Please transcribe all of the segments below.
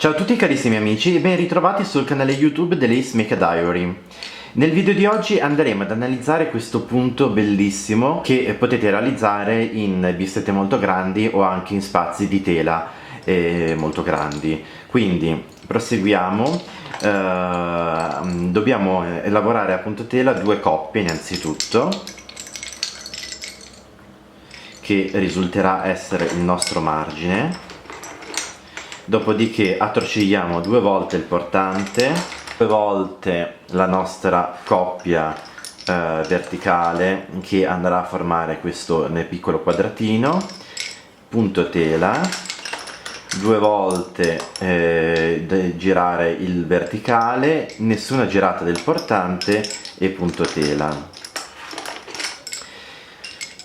Ciao a tutti carissimi amici e ben ritrovati sul canale YouTube dell'Ace Make a Diary. Nel video di oggi andremo ad analizzare questo punto bellissimo che potete realizzare in bistette molto grandi o anche in spazi di tela molto grandi. Quindi proseguiamo. Dobbiamo lavorare a punto tela due coppie innanzitutto, che risulterà essere il nostro margine. Dopodiché attorcigliamo due volte il portante, due volte la nostra coppia verticale che andrà a formare questo piccolo quadratino, punto tela, due volte girare il verticale, nessuna girata del portante e punto tela.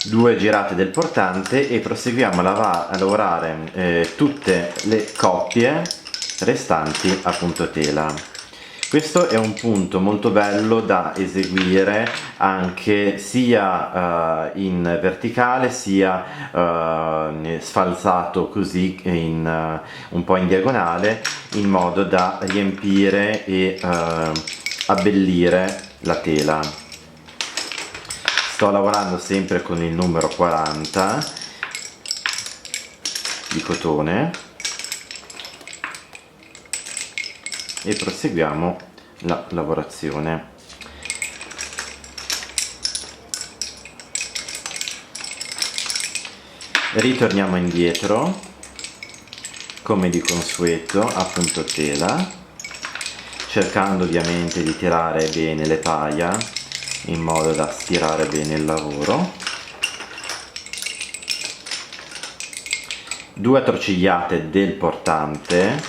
Due girate del portante e proseguiamo a lavorare tutte le coppie restanti a punto tela. Questo è un punto molto bello da eseguire anche sia in verticale sia sfalsato così un po' in diagonale, in modo da riempire e abbellire la tela. Sto lavorando sempre con il numero 40 di cotone e proseguiamo la lavorazione. Ritorniamo indietro come di consueto a punto tela, cercando ovviamente di tirare bene le paia in modo da stirare bene il lavoro. Due attorcigliate del portante,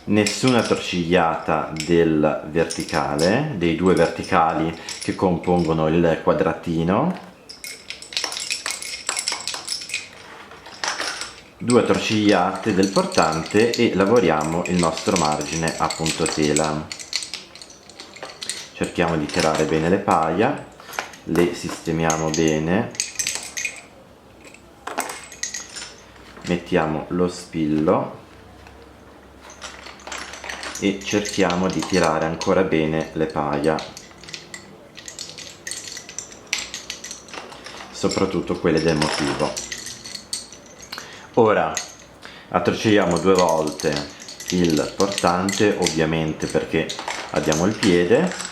nessuna attorcigliata del verticale, dei due verticali che compongono il quadratino, due attorcigliate del portante e lavoriamo il nostro margine a punto tela. Cerchiamo di tirare bene le paia, le sistemiamo bene, mettiamo lo spillo e cerchiamo di tirare ancora bene le paia, soprattutto quelle del motivo. Ora attorcigliamo due volte il portante, ovviamente perché abbiamo il piede.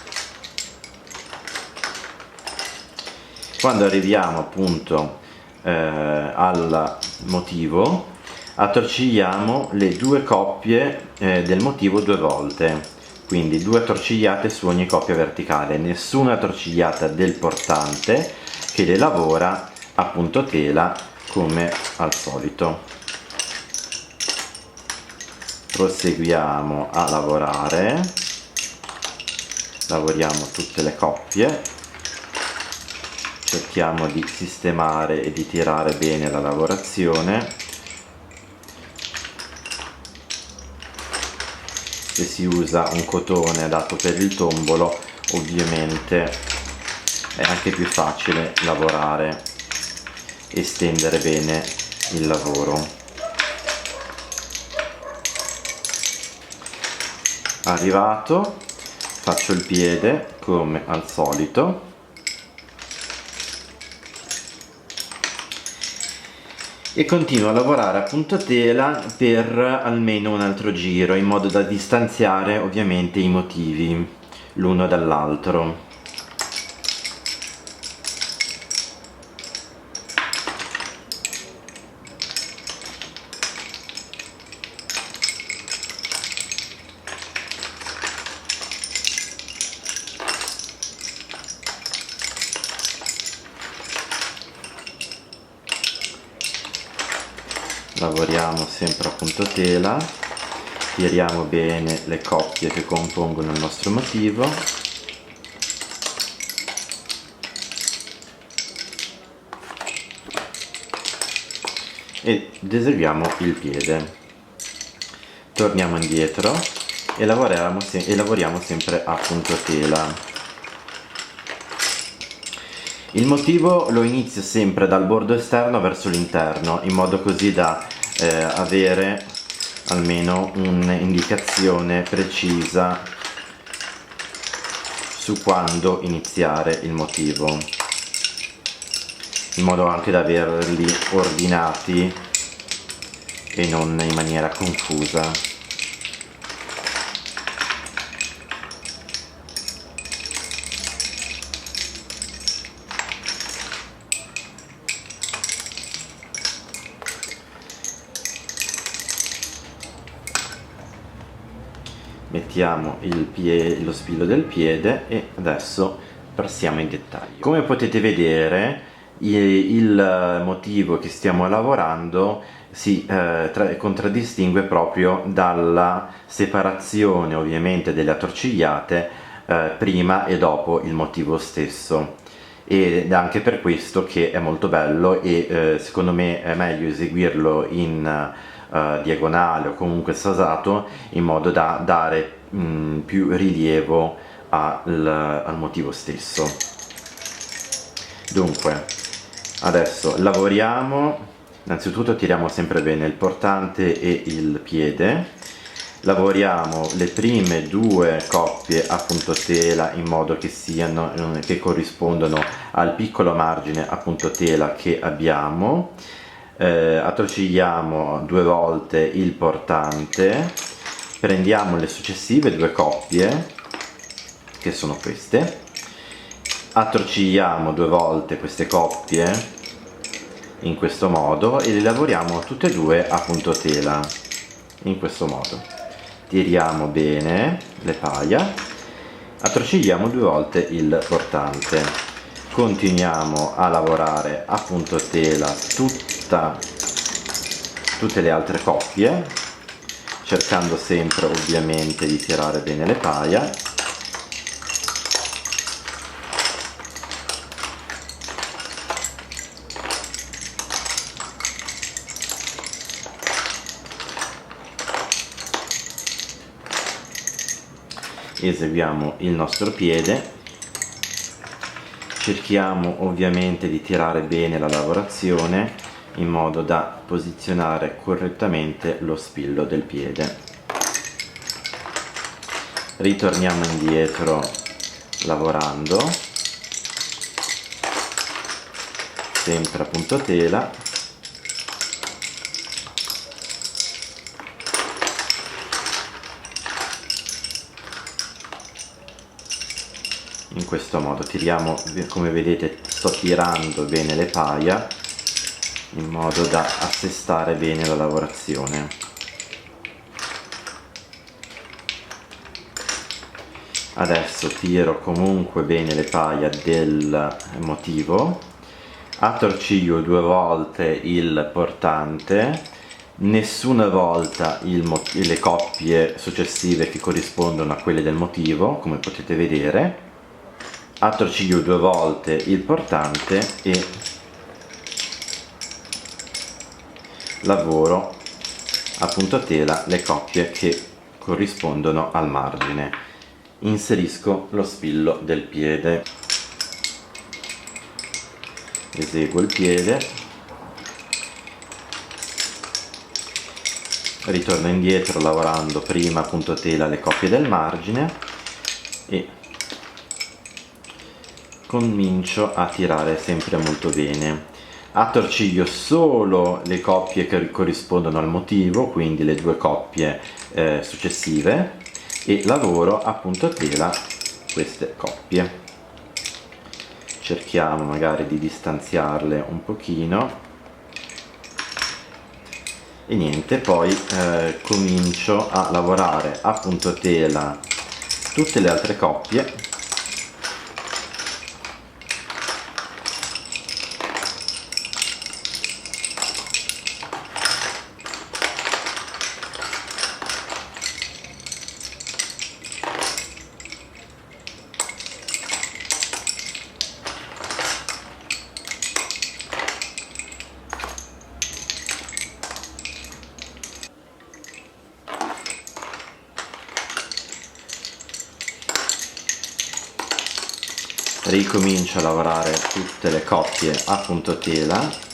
Quando arriviamo appunto al motivo, attorcigliamo le due coppie del motivo due volte, quindi due attorcigliate su ogni coppia verticale, nessuna attorcigliata del portante, che le lavora a punto tela come al solito. Proseguiamo a lavorare, lavoriamo tutte le coppie. Cerchiamo di sistemare e di tirare bene la lavorazione. Se si usa un cotone adatto per il tombolo, ovviamente è anche più facile lavorare e stendere bene il lavoro. Arrivato, faccio il piede come al solito. E continuo a lavorare a punto tela per almeno un altro giro, in modo da distanziare ovviamente i motivi l'uno dall'altro. Lavoriamo sempre a punto tela, tiriamo bene le coppie che compongono il nostro motivo ed eseguiamo il piede. Torniamo indietro e lavoriamo sempre a punto tela. Il motivo lo inizio sempre dal bordo esterno verso l'interno, in modo così da avere almeno un'indicazione precisa su quando iniziare il motivo, in modo anche da averli ordinati e non in maniera confusa. Mettiamo lo spillo del piede e adesso passiamo in dettaglio. Come potete vedere, il motivo che stiamo lavorando si contraddistingue proprio dalla separazione ovviamente delle attorcigliate prima e dopo il motivo stesso, ed è anche per questo che è molto bello e secondo me è meglio eseguirlo in diagonale o comunque sfasato, in modo da dare più rilievo al motivo stesso. Dunque adesso lavoriamo, innanzitutto tiriamo sempre bene il portante e il piede, lavoriamo le prime due coppie a puntotela in modo che corrispondono al piccolo margine a puntotela che abbiamo. Attorcigliamo 2 volte il portante, prendiamo le successive 2 coppie che sono queste, attorcigliamo 2 volte queste coppie in questo modo e le lavoriamo tutte e 2 a puntotela in questo modo. Tiriamo bene le paia, attorcigliamo 2 volte il portante, continuiamo a lavorare a puntotela tutte le altre coppie, cercando sempre ovviamente di tirare bene le paia. Eseguiamo il nostro piede, cerchiamo ovviamente di tirare bene la lavorazione in modo da posizionare correttamente lo spillo del piede. Ritorniamo indietro lavorando sempre a puntotela, in questo modo tiriamo, come vedete sto tirando bene le paia in modo da assestare bene la lavorazione. Adesso tiro comunque bene le paia del motivo, attorciglio 2 volte il portante, nessuna volta le coppie successive che corrispondono a quelle del motivo, come potete vedere, attorciglio 2 volte il portante e lavoro a puntotela le coppie che corrispondono al margine. Inserisco lo spillo del piede, eseguo il piede, ritorno indietro lavorando prima a puntotela le coppie del margine e comincio a tirare sempre molto bene. Attorciglio solo le coppie che corrispondono al motivo, quindi le 2 coppie successive, e lavoro a puntotela queste coppie. Cerchiamo magari di distanziarle un pochino e niente, poi comincio a lavorare a puntotela tutte le altre coppie ricomincio a lavorare tutte le coppie a puntotela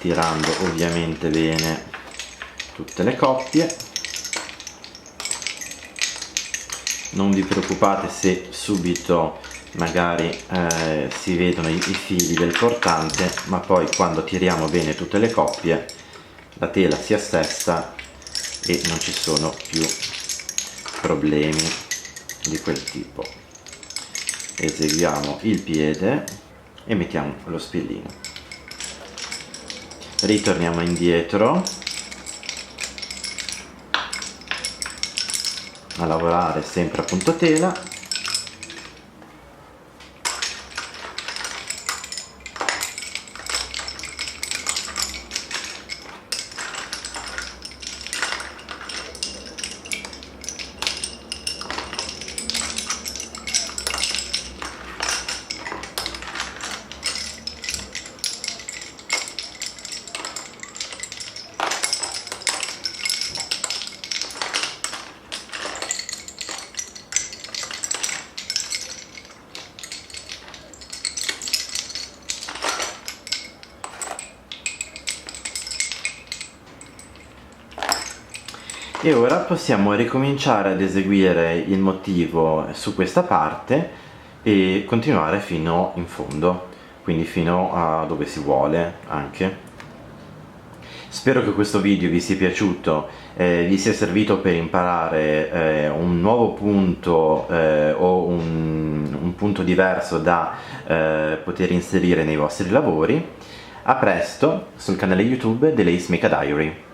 stirando ovviamente bene tutte le coppie. Non vi preoccupate se subito magari si vedono i fili del portante, ma poi quando tiriamo bene tutte le coppie la tela si assesta e non ci sono più problemi di quel tipo. Eseguiamo il piede e mettiamo lo spillino. Ritorniamo indietro a lavorare sempre a puntotela. E ora possiamo ricominciare ad eseguire il motivo su questa parte e continuare fino in fondo, quindi fino a dove si vuole anche. Spero che questo video vi sia piaciuto, vi sia servito per imparare un nuovo punto o un punto diverso da poter inserire nei vostri lavori. A presto sul canale YouTube dell'Ace Make a Diary.